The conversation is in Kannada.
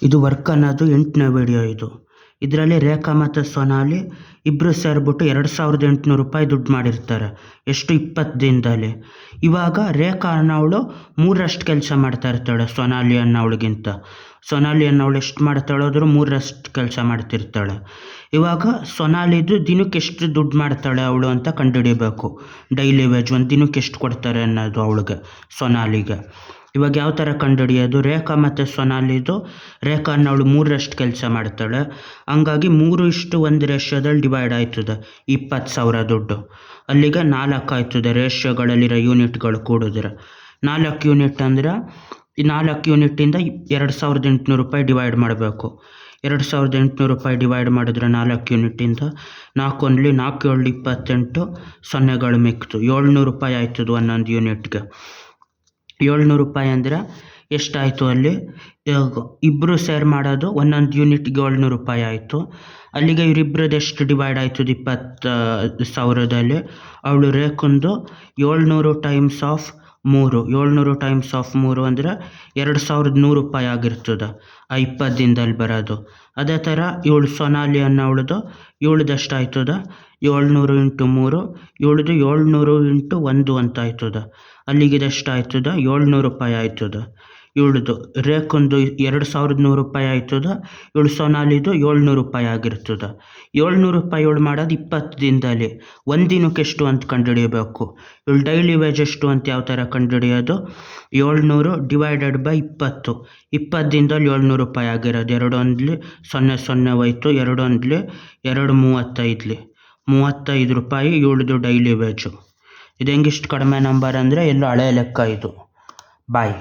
ಇದು ವರ್ಕ್ ಅನ್ನೋದು 8ನೇ ವಿಡಿಯೋ ಇದು. ಇದರಲ್ಲಿ ರೇಖಾ ಮತ್ತು ಸೊನಾಲಿ ಇಬ್ಬರು ಸೇರಿಬಿಟ್ಟು 2800 ರೂಪಾಯಿ ದುಡ್ಡು ಮಾಡಿರ್ತಾರೆ. ಎಷ್ಟು 20 ದಿನದಲ್ಲಿ. ಇವಾಗ ರೇಖಾ ಅನ್ನೋವಳು 3ರಷ್ಟು ಕೆಲಸ ಮಾಡ್ತಾ ಇರ್ತಾಳೆ ಸೊನಾಲಿ ಅನ್ನೋವಳಿಗಿಂತ. ಸೊನಾಲಿ ಅನ್ನೋವಳು ಎಷ್ಟು ಮಾಡ್ತಾಳೆ ಹೋದ್ರು 3ರಷ್ಟು ಕೆಲಸ ಮಾಡ್ತಿರ್ತಾಳೆ. ಇವಾಗ ಸೊನಾಲಿದು ದಿನಕ್ಕೆ ಎಷ್ಟು ದುಡ್ಡು ಮಾಡ್ತಾಳೆ ಅವಳು ಅಂತ ಕಂಡುಹಿಡಿಬೇಕು. ಡೈಲಿ ವೇಜ್ ಒಂದು ದಿನಕ್ಕೆ ಎಷ್ಟು ಕೊಡ್ತಾರೆ ಅನ್ನೋದು ಅವಳಿಗೆ, ಸೊನಾಲಿಗೆ. ಇವಾಗ ಯಾವ ಥರ ಕಂಡುಹಿಡಿಯೋದು? ರೇಖಾ ಮತ್ತು ಸೊನಾಲಿದು, ರೇಖಾ ಅನ್ನೋವಳು 3ರಷ್ಟು ಕೆಲಸ ಮಾಡ್ತಾಳೆ. ಹಂಗಾಗಿ 3:1 ರೇಷ್ಯೋದಲ್ಲಿ ಡಿವೈಡ್ ಆಯ್ತದೆ 20,000 ದುಡ್ಡು. ಅಲ್ಲಿಗೆ 4 ಆಯ್ತದೆ ರೇಷ್ಯೋಗಳಲ್ಲಿರೋ ಯೂನಿಟ್ಗಳು ಕೂಡಿದ್ರೆ. 4 ಯೂನಿಟ್ ಅಂದರೆ ಈ 4 ಯೂನಿಟ್ಟಿಂದ 2800 ರೂಪಾಯಿ ಡಿವೈಡ್ ಮಾಡಬೇಕು. 2800 ರೂಪಾಯಿ ಡಿವೈಡ್ ಮಾಡಿದ್ರೆ 4 ಯೂನಿಟ್ಟಿಂದ 4 1 4 7 28 ಸೊನ್ನೆಗಳು ಮಿಕ್ತು 700 ರೂಪಾಯಿ ಆಯ್ತದೆ ಒಂದೊಂದು ಯೂನಿಟ್ಗೆ. 700 ರೂಪಾಯಿ ಅಂದರೆ ಎಷ್ಟಾಯಿತು ಅಲ್ಲಿ? ಇಬ್ಬರು ಸೇರ್ ಮಾಡೋದು ಒಂದೊಂದು ಯೂನಿಟ್ಗೆ 700 ರೂಪಾಯಿ ಆಯಿತು. ಅಲ್ಲಿಗೆ ಇವರಿಬ್ಬರದ್ದು ಎಷ್ಟು ಡಿವೈಡ್ ಆಯ್ತದೆ 20,000ದಲ್ಲಿ? ಅವಳು ರೇಖಂದು 700 ಟೈಮ್ಸ್ ಆಫ್ 3, 700 ಟೈಮ್ಸ್ ಆಫ್ 3 ಅಂದರೆ 2100 ರೂಪಾಯಿ ಆಗಿರ್ತದೆ ಆ 20 ದಿನದಲ್ಲಿ ಬರೋದು. ಅದೇ ಥರ ಇವಳು ಸೊನಾಲಿ ಅನ್ನೋವಳದು, ಇವಳದಷ್ಟು ಆಯ್ತದೆ 700 × 3, ಇವಳದು 700 × 1 ಅಂತ ಆಯ್ತದೆ. ಅಲ್ಲಿಗೆ ಇದೆಷ್ಟು ಆಯ್ತದೆ? 700 ರೂಪಾಯಿ ಆಯ್ತದೆ. ಇವಳದು ರೇಖಂದು 2100 ರೂಪಾಯಿ ಆಯ್ತದೆ. ಇವಳು ಸೊನಾಲಿದು 700 ರೂಪಾಯಿ ಆಗಿರ್ತದೆ. 700 ರೂಪಾಯಿ ಇವಳು ಮಾಡೋದು 20 ದಿನದಲ್ಲಿ. ಒಂದು ದಿನಕ್ಕೆ ಎಷ್ಟು ಅಂತ ಕಂಡುಹಿಡಿಯಬೇಕು. ಇವಳು ಡೈಲಿ ವೇಜ್ ಎಷ್ಟು ಅಂತ ಯಾವ ಥರ ಕಂಡುಹಿಡಿಯೋದು? 700 ಡಿವೈಡೆಡ್ ಬೈ 20. 20 ದಿನದಲ್ಲಿ 700 ರೂಪಾಯಿ ಆಗಿರೋದು. 2 1 0 0 ಹೋಯ್ತು. 2 1 2 35 35 ರೂಪಾಯಿ ಇವಳದು ಡೈಲಿ ವೇಜು. ಇದು ಹೆಂಗಿಷ್ಟು ಕಡಿಮೆ ನಂಬರ್ ಅಂದರೆ ಎಲ್ಲೋ ಹಳೆ ಲೆಕ್ಕ ಇದು. ಬಾಯ್.